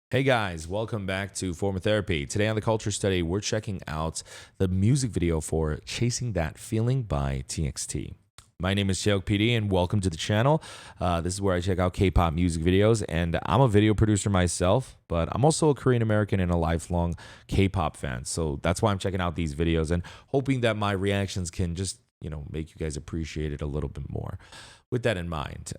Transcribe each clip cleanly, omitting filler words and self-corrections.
Hey guys, welcome back to Former Therapy. Today on the Culture Study, we're checking out the music video for Chasing That Feeling by TXT. My name is Cheok PD and welcome to the channel. This is where I check out K-pop music videos, and I'm a video producer myself, but I'm also a Korean American and a lifelong K-pop fan. So that's why I'm checking out these videos and hoping that my reactions can just, make you guys appreciate it a little bit more. With that in mind,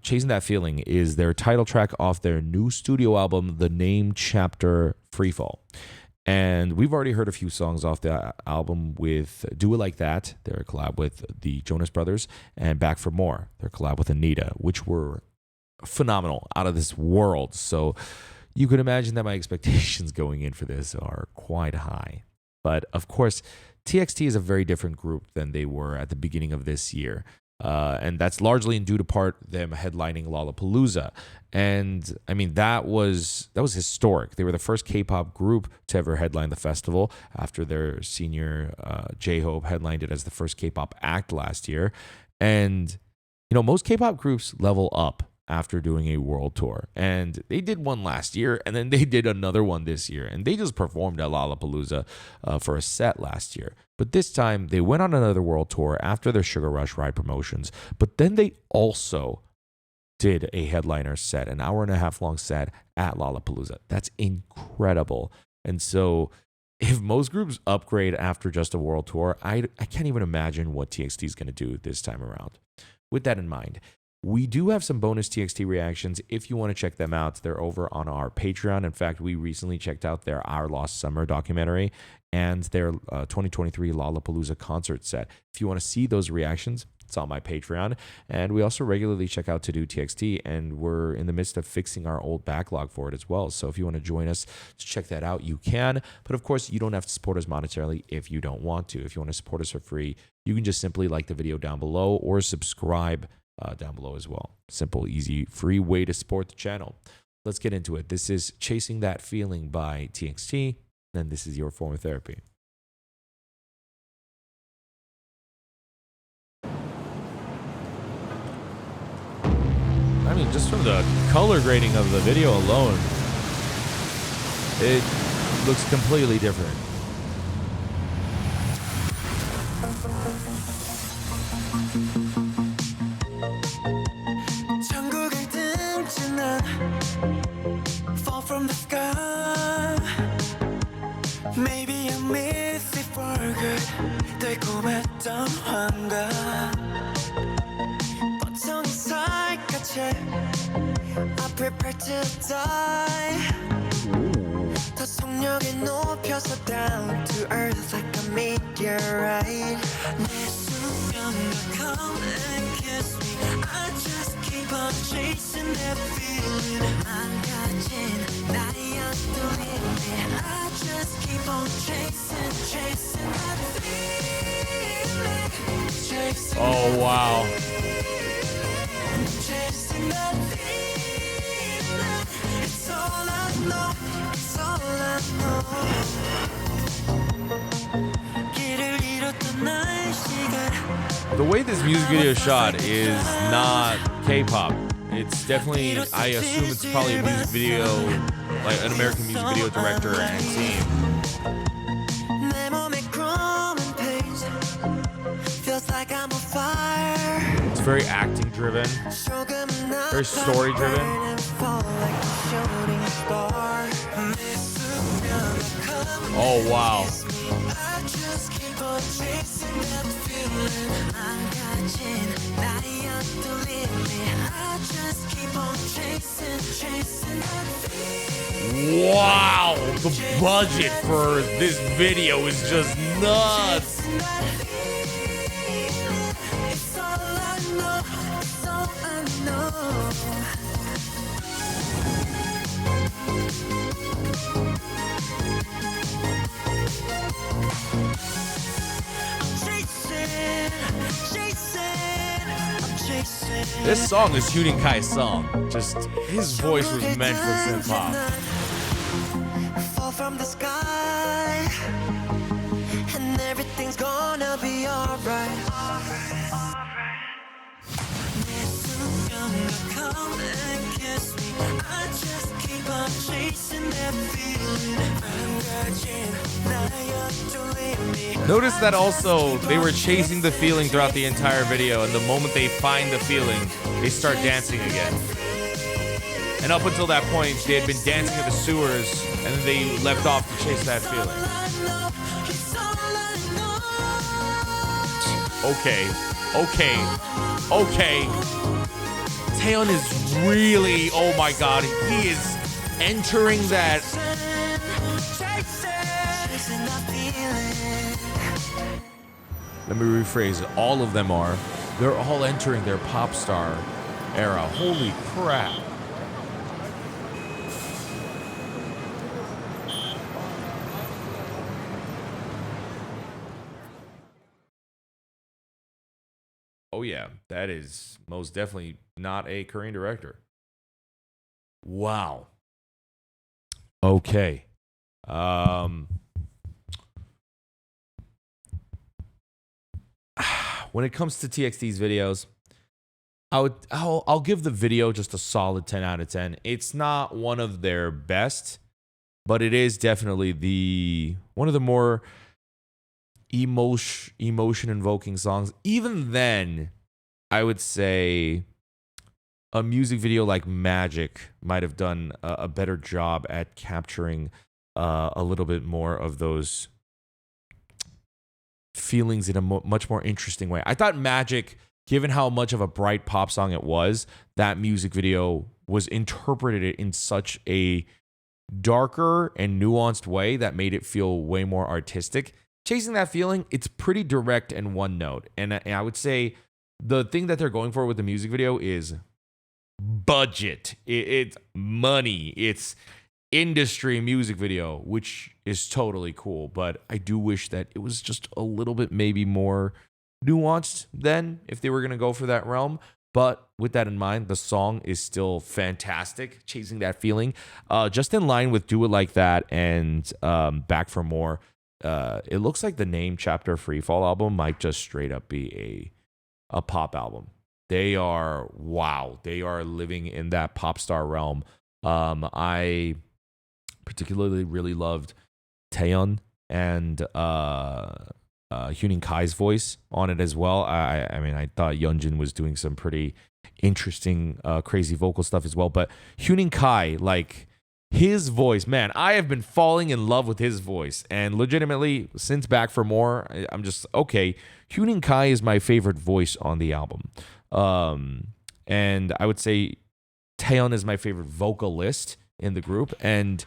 Chasing That Feeling is their title track off their new studio album, The Name Chapter Freefall. And we've already heard a few songs off the album with Do It Like That, their collab with the Jonas Brothers, and Back for More, their collab with Anita, which were phenomenal, out of this world. So you can imagine that my expectations going in for this are quite high. But of course, TXT is a very different group than they were at the beginning of this year. And that's largely in due to part them headlining Lollapalooza. And I mean, that was historic. They were the first K-pop group to ever headline the festival after their senior J-Hope headlined it as the first K-pop act last year. And, most K-pop groups level up after doing a world tour. And they did one last year, and then they did another one this year. And they just performed at Lollapalooza for a set last year. But this time, they went on another world tour after their Sugar Rush Ride promotions. But then they also did a headliner set, an hour and a half long set at Lollapalooza. That's incredible. And so if most groups upgrade after just a world tour, I can't even imagine what TXT is going to do this time around. With that in mind, we do have some bonus TXT reactions. If you want to check them out, they're over on our Patreon. In fact, we recently checked out their Our Lost Summer documentary and their 2023 Lollapalooza concert set. If you want to see those reactions, it's on my Patreon. And we also regularly check out To Do TXT, and we're in the midst of fixing our old backlog for it as well. So if you want to join us to check that out, you can. But of course, you don't have to support us monetarily if you don't want to. If you want to support us for free, you can just simply like the video down below or subscribe down below as well. Simple, easy, free way to support the channel. Let's get into it. This is Chasing That Feeling by TXT, and this is your form of therapy. I mean, just from the color grading of the video alone, it looks completely different. Fall from the sky. Maybe I miss it for good. 달콤했던 환각. 뻗쳐온 살갗에 I prepare to die. 더 속력을 높여서 down to earth like a meteorite. 내 수면과 come and kiss me. I just keep on chasing that feeling. 망가진 나의 어둠이. I just keep on chasing that feeling. Oh, wow. Chasing that feeling. It's all I know. It's all I know. 길을 잃었던 나의 시간. The way this music video is shot is not K-pop. It's definitely, I assume it's probably a music video, like an American music video director and team. 내 몸에 crawling pains. Feels like I'm on fire. It's very acting driven, very story driven. Oh wow. Wow, the budget for this video is just nuts. This song is Hyunin Kai's song. Just his voice was meant for synth pop. Fall from the sky, and everything's gonna be alright. Come and kiss me. I just keep on chasing that feeling. Notice that also they were chasing the feeling throughout the entire video, and the moment they find the feeling, they start dancing again. And up until that point, they had been dancing in the sewers, and then they left off to chase that feeling. Okay. Taeyeon is really, oh my god, he is entering that. Let me rephrase it. All of them are. They're all entering their pop star era. Holy crap. Oh yeah, that is most definitely not a Korean director. Wow. Okay. When it comes to TXT's videos, I'll give the video just a solid 10 out of 10. It's not one of their best, but it is definitely one of the more emotion invoking songs. Even then, I would say a music video like Magic might have done a better job at capturing a little bit more of those feelings in a much more interesting way. I thought Magic, given how much of a bright pop song it was, that music video was interpreted in such a darker and nuanced way that made it feel way more artistic. Chasing That Feeling, it's pretty direct and one note. And I would say the thing that they're going for with the music video is budget. It's money. It's industry music video, which is totally cool. But I do wish that it was just a little bit maybe more nuanced than if they were going to go for that realm. But with that in mind, the song is still fantastic. Chasing That Feeling, just in line with Do It Like That and Back for More. It looks like the Name Chapter Freefall album might just straight up be a pop album. They are living in that pop star realm. I particularly really loved Taeyeon and Hyunin Kai's voice on it as well. I mean, I thought Yeonjun was doing some pretty interesting, crazy vocal stuff as well. But Hyunin Kai, like his voice, man, I have been falling in love with his voice. And legitimately, since Back for More, I'm just, okay, Hyunin Kai is my favorite voice on the album. And I would say Taeyeon is my favorite vocalist in the group. And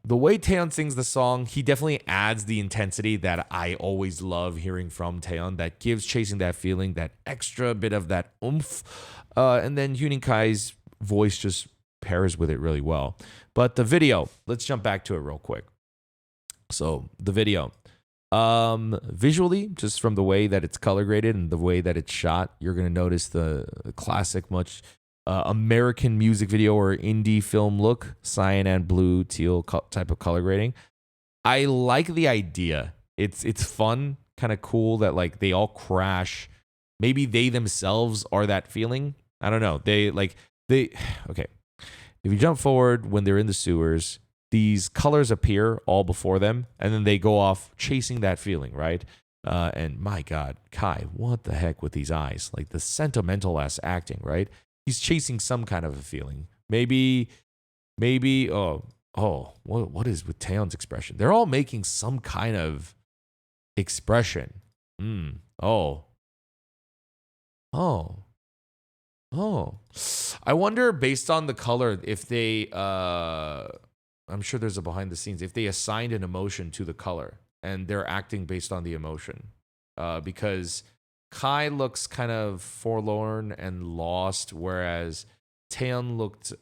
the way Taeyeon sings the song, he definitely adds the intensity that I always love hearing from Taeyeon, that gives Chasing That Feeling that extra bit of that oomph. And then Hyunin Kai's voice just pairs with it really well. But the video, let's jump back to it real quick. So the video, visually, just from the way that it's color graded and the way that it's shot, you're going to notice the classic much American music video or indie film look, cyan and blue, teal type of color grading. I like the idea. It's fun, kind of cool that like they all crash. Maybe they themselves are that feeling. I don't know. Okay. If you jump forward when they're in the sewers, these colors appear all before them, and then they go off chasing that feeling, right? And my God, Kai, what the heck with these eyes? Like the sentimental ass acting, right? He's chasing some kind of a feeling. Maybe. What is with Taeyeon's expression? They're all making some kind of expression. I wonder, based on the color, if they, I'm sure there's a behind the scenes, if they assigned an emotion to the color and they're acting based on the emotion. Because Kai looks kind of forlorn and lost, whereas Taeyeon looked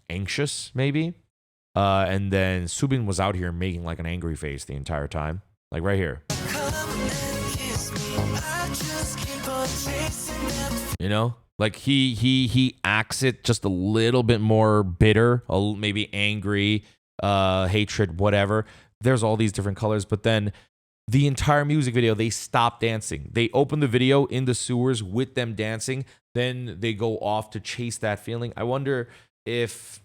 anxious, maybe. And then Subin was out here making like an angry face the entire time. Like right here. You know? Like he acts it just a little bit more bitter, maybe angry, hatred, whatever. There's all these different colors, but then the entire music video, they stop dancing. They open the video in the sewers with them dancing. Then they go off to chase that feeling. I wonder if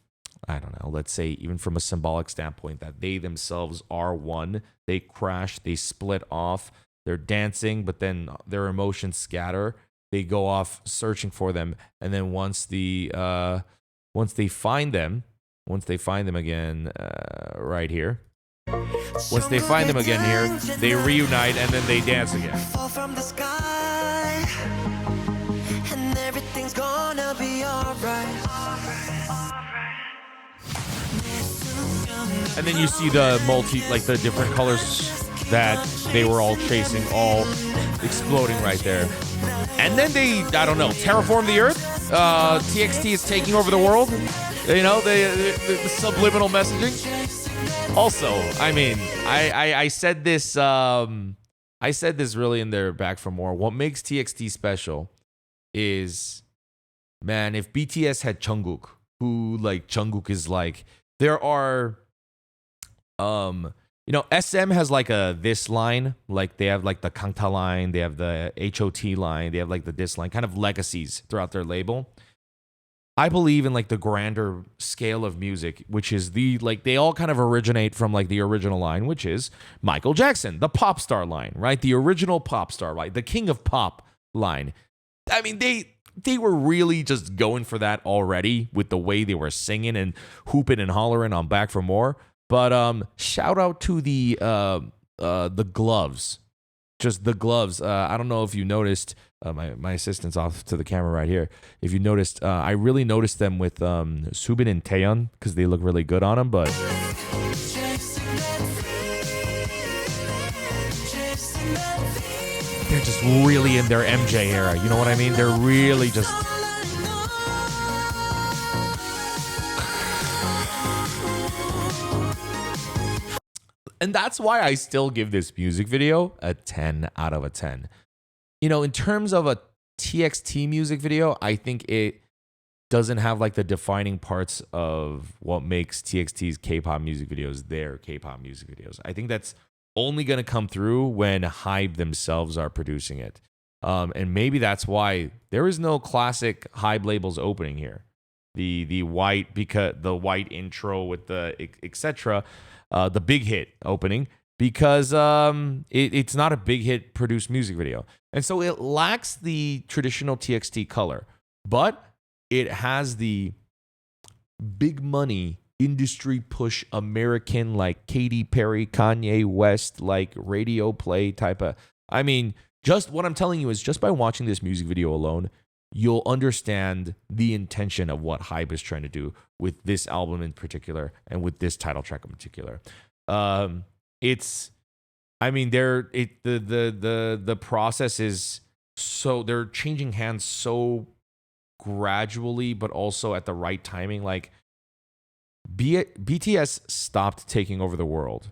I don't know, let's say even from a symbolic standpoint, that they themselves are one. They crash, they split off, they're dancing, but then their emotions scatter. They go off searching for them, and then once they find them, again, right here. Once they find them again here, they reunite and then they dance again. Fall from the sky, and everything's gonna be alright. And then you see the the different colors that they were all chasing, all exploding right there. And then they, I don't know, terraform the earth. TXT is taking over the world. You know, the subliminal messaging. Also, I mean, I said this. I said this really in their Back for More. What makes TXT special is, man, if BTS had Jungkook, who like Jungkook is like, there are, you know, SM has like this line, like they have like the Kangta line, they have the HOT line, they have like the this line, kind of legacies throughout their label. I believe in like the grander scale of music, which is they all kind of originate from like the original line, which is Michael Jackson, the pop star line, right? The original pop star, right? The king of pop line. I mean, they were really just going for that already with the way they were singing and hooping and hollering on Back for More. But shout out to the gloves. Just the gloves. I don't know if you noticed, my assistant's off to the camera right here. If you noticed, I really noticed them with Subin and Taeyeon because they look really good on them. But they're just really in their MJ era. You know what I mean? They're really just... And that's why I still give this music video a 10 out of a 10. You know, in terms of a TXT music video, I think it doesn't have like the defining parts of what makes TXT's K-pop music videos their K-pop music videos. I think that's only going to come through when HYBE themselves are producing it. And maybe that's why there is no classic HYBE labels opening here. The white, because the white intro with the etc. The big hit opening, because it's not a big hit produced music video. And so it lacks the traditional TXT color, but it has the big money industry push American, like Katy Perry, Kanye West, like radio play type of... I mean, just what I'm telling you is just by watching this music video alone, you'll understand the intention of what HYBE is trying to do with this album in particular and with this title track in particular. The process is so... They're changing hands so gradually, but also at the right timing. Like, BTS stopped taking over the world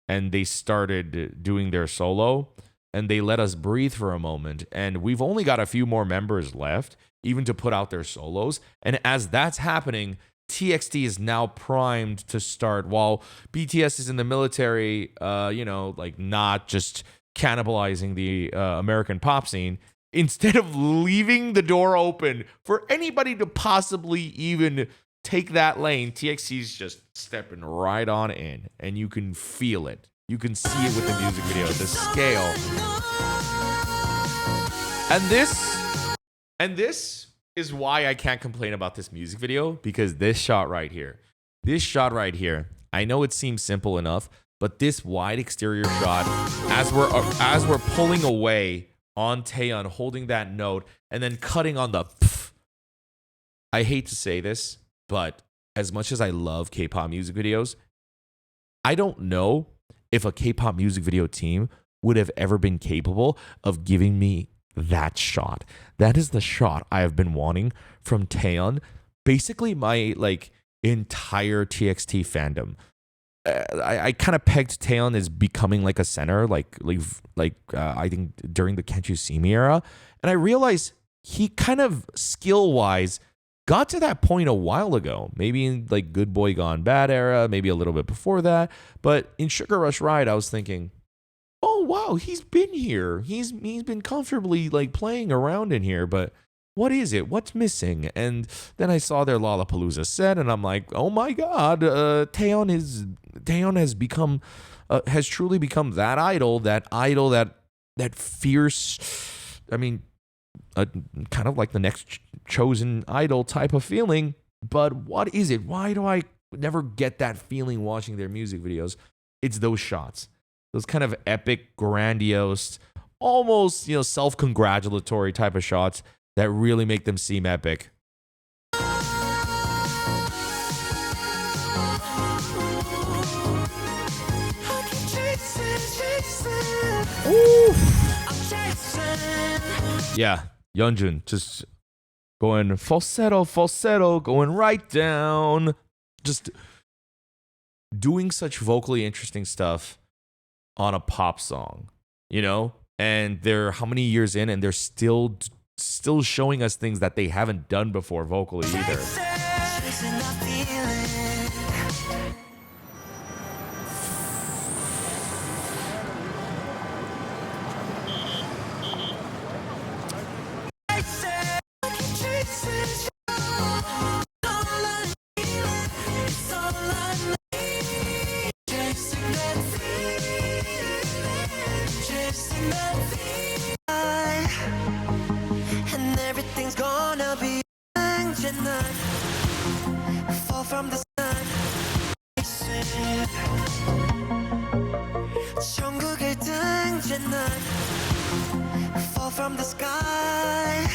and they started doing their solo, and they let us breathe for a moment. And we've only got a few more members left, even to put out their solos. And as that's happening, TXT is now primed to start. While BTS is in the military, not just cannibalizing the American pop scene, instead of leaving the door open for anybody to possibly even take that lane, TXT is just stepping right on in, and you can feel it. You can see it with the music video, the scale. And this is why I can't complain about this music video, because this shot right here, I know it seems simple enough, but this wide exterior shot, as we're pulling away on Taeyeon holding that note and then cutting on the pff, I hate to say this, but as much as I love K-pop music videos, I don't know if a K-pop music video team would have ever been capable of giving me that shot. That is the shot I have been wanting from Taeyeon. Basically, my entire TXT fandom. I kind of pegged Taeyeon as becoming like a center, I think during the Can't You See Me era, and I realized he kind of skill-wise got to that point a while ago, maybe in like Good Boy Gone Bad era, maybe a little bit before that. But in Sugar Rush Ride, I was thinking, oh wow, he's been here. He's been comfortably like playing around in here. But what is it? What's missing? And then I saw their Lollapalooza set, and I'm like, oh my god, Taeyeon has truly become that idol, that fierce. I mean, kind of like the next chosen idol type of feeling. But what is it? Why do I never get that feeling watching their music videos? It's those shots, those kind of epic, grandiose, almost self-congratulatory type of shots that really make them seem epic. Oof. Yeah, Yeonjun just going falsetto, going right down, just doing such vocally interesting stuff on a pop song, And they're how many years in, and they're still showing us things that they haven't done before vocally either. And everything's gonna be fall from the sun. Fall from the sky.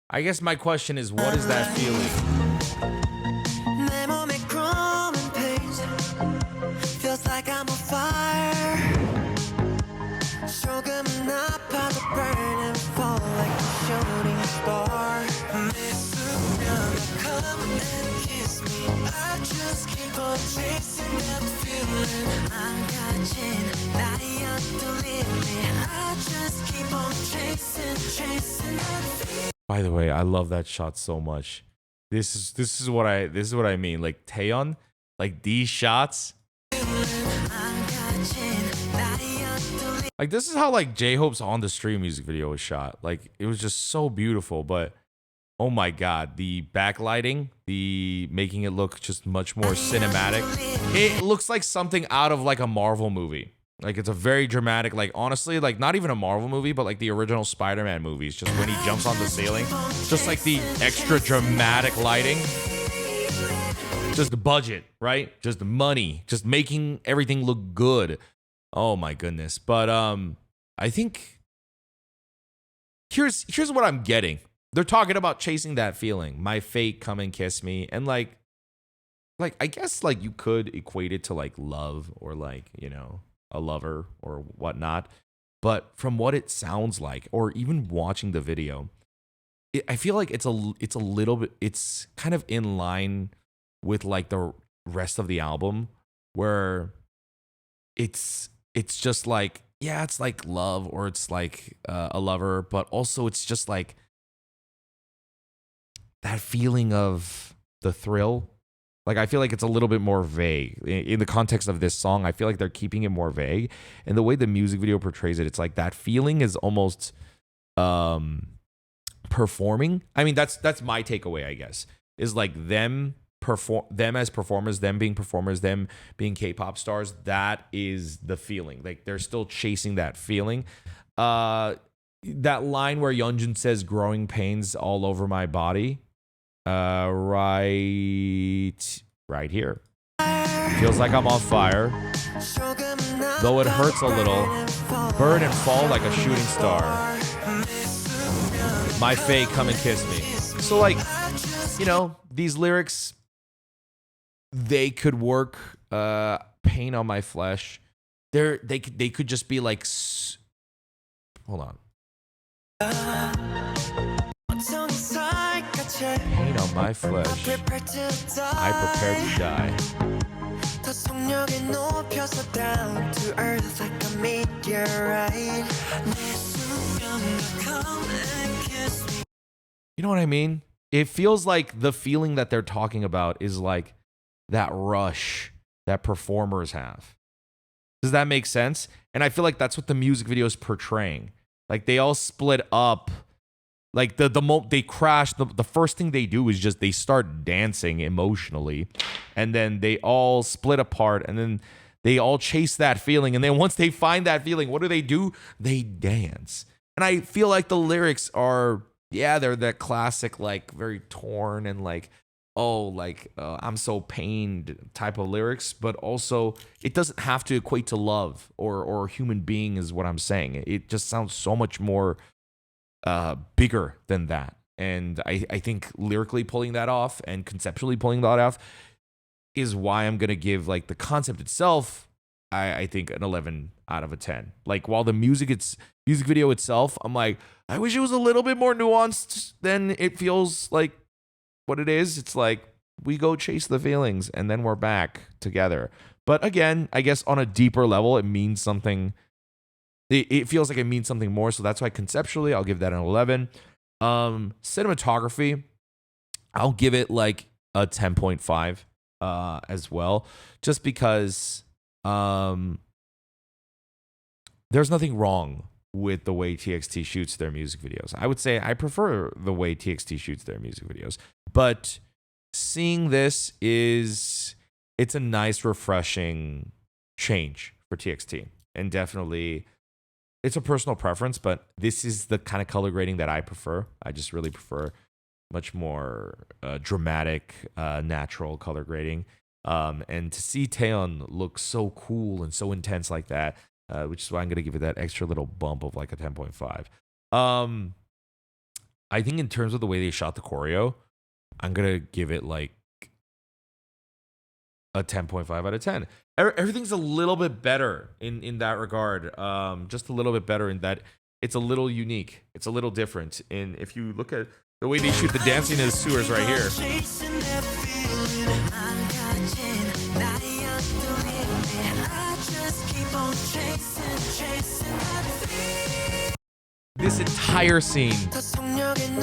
I guess my question is, what is that feeling? Feels like I'm on fire. 조금은 아파도 burn and fall like a shooting star. Come and kiss me. I just keep on chasing that feeling. 안 가진 나의 limit. I just keep on chasing that feeling. By the way, I love that shot so much. This is what I mean. Like Taeyeon, like these shots. Like this is how like J-Hope's On the Street music video was shot. Like it was just so beautiful, but oh my god, the backlighting, the making it look just much more cinematic. It looks like something out of like a Marvel movie. Like it's a very dramatic, like honestly, like not even a Marvel movie, but like the original Spider-Man movies, just when he jumps on the ceiling, just like the extra dramatic lighting. Just the budget, right? Just the money, just making everything look good. Oh my goodness. But I think here's what I'm getting. They're talking about chasing that feeling. My fate, come and kiss me. And like I guess like you could equate it to like love or like, a lover or whatnot. But from what it sounds like, or even watching the video, I feel like it's a little bit, it's kind of in line with like the rest of the album, where it's just like, yeah, it's like love, or it's like a lover, but also it's just like that feeling of the thrill. Like I feel like it's a little bit more vague in the context of this song. I feel like they're keeping it more vague, and the way the music video portrays it, it's like that feeling is almost performing. I mean, that's my takeaway, I guess, is like them as performers, them being performers, them being K-pop stars. That is the feeling. Like they're still chasing that feeling. That line where Yeonjun says "growing pains all over my body," right here. Feels like I'm on fire, though it hurts a little. Burn and fall like a shooting star. My fate, come and kiss me. So like, these lyrics, they could work. Pain on my flesh. They could just be like, hold on. Pain on my flesh. I prepare to die. You know what I mean? It feels like the feeling that they're talking about is like that rush that performers have. Does that make sense? And I feel like that's what the music video is portraying. Like they all split up Like the moment they crash, the first thing they do is just they start dancing emotionally, and then they all split apart, and then they all chase that feeling, and then once they find that feeling, what do? They dance. And I feel like the lyrics are, yeah, they're that classic, like very torn and like, oh, like I'm so pained type of lyrics, but also it doesn't have to equate to love or human being is what I'm saying. It just sounds so much more bigger than that. And I think lyrically pulling that off and conceptually pulling that off is why I'm going to give like the concept itself, I think an 11 out of a 10. Like while the music video itself, I'm like, I wish it was a little bit more nuanced than it feels like what it is. It's like we go chase the feelings and then we're back together. But again, I guess on a deeper level, it means something. It feels like it means something more. So that's why conceptually, I'll give that an 11. Cinematography, I'll give it like a 10.5 as well, just because there's nothing wrong with the way TXT shoots their music videos. I would say I prefer the way TXT shoots their music videos, but seeing this it's a nice, refreshing change for TXT, and definitely it's a personal preference, but this is the kind of color grading that I prefer. I just really prefer much more dramatic, natural color grading. And to see Taeyeon look so cool and so intense like that, which is why I'm going to give it that extra little bump of like a 10.5. I think in terms of the way they shot the choreo, I'm going to give it like a 10.5 out of 10. Everything's a little bit better in that regard. Just a little bit better in that it's a little unique. It's a little different. And if you look at the way they shoot the dancing in the sewers right here, this entire scene,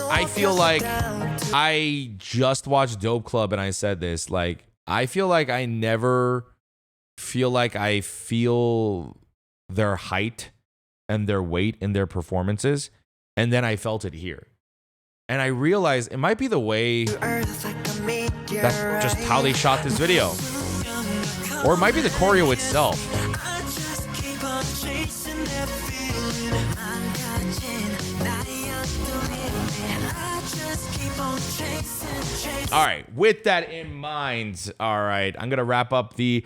I feel like I just watched Dope Club and I said this, like, I feel like I never feel like I feel their height and their weight in their performances. And then I felt it here. And I realized it might be the way that's just how they shot this video. Or it might be the choreo itself. All right, with that in mind, all right, I'm going to wrap up the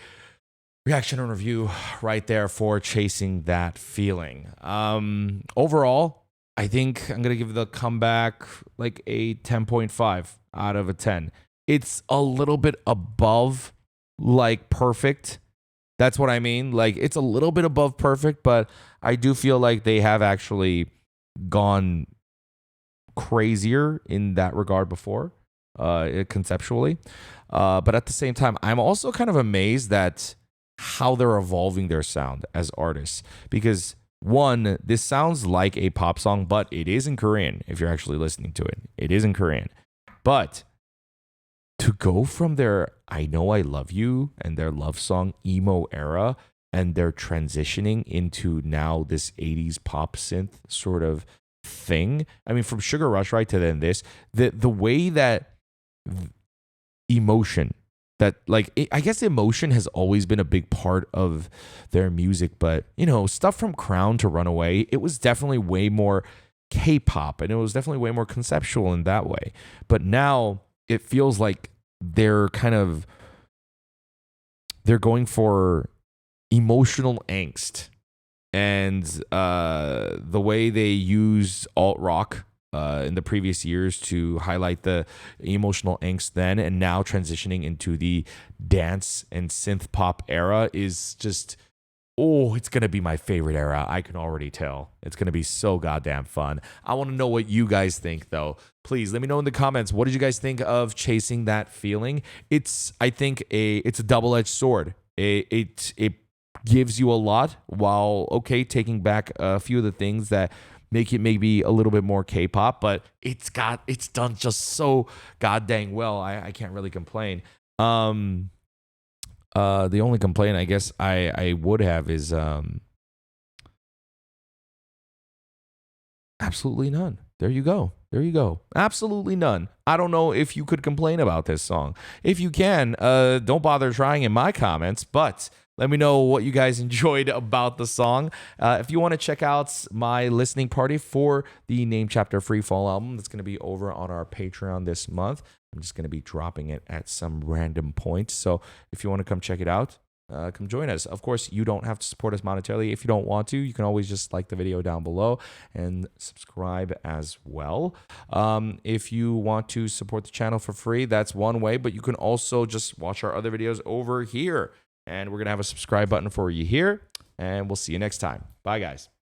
reaction and review right there for Chasing That Feeling. Overall, I think I'm going to give the comeback like a 10.5 out of a 10. It's a little bit above like perfect. That's what I mean. Like it's a little bit above perfect, but I do feel like they have actually gone crazier in that regard before, conceptually. But at the same time, I'm also kind of amazed at how they're evolving their sound as artists. Because one, this sounds like a pop song, but it is in Korean. If you're actually listening to it, it is in Korean. But to go from their I Know I Love You and their love song emo era, and they're transitioning into now this 80s pop synth sort of thing. I mean, from Sugar Rush right to then this, the way that emotion, that like I guess emotion has always been a big part of their music, but you know, stuff from Crown to Runaway, it was definitely way more K-pop, and it was definitely way more conceptual in that way. But now it feels like they're going for emotional angst. And the way they use alt rock in the previous years to highlight the emotional angst then, and now transitioning into the dance and synth pop era is just, oh, it's going to be my favorite era. I can already tell. It's going to be so goddamn fun. I want to know what you guys think, though. Please let me know in the comments. What did you guys think of Chasing That Feeling? I think it's a double-edged sword. It gives you a lot while, okay, taking back a few of the things that make it maybe a little bit more K-pop, but it's done just so goddamn well. I can't really complain. The only complaint I guess I would have is absolutely none. There you go. There you go. Absolutely none. I don't know if you could complain about this song. If you can, don't bother trying in my comments, but let me know what you guys enjoyed about the song. If you want to check out my listening party for the Name Chapter Free Fall album, that's going to be over on our Patreon this month. I'm just going to be dropping it at some random point. So if you want to come check it out, come join us. Of course, you don't have to support us monetarily. If you don't want to, you can always just like the video down below and subscribe as well. If you want to support the channel for free, that's one way, but you can also just watch our other videos over here. And we're going to have a subscribe button for you here. And we'll see you next time. Bye, guys.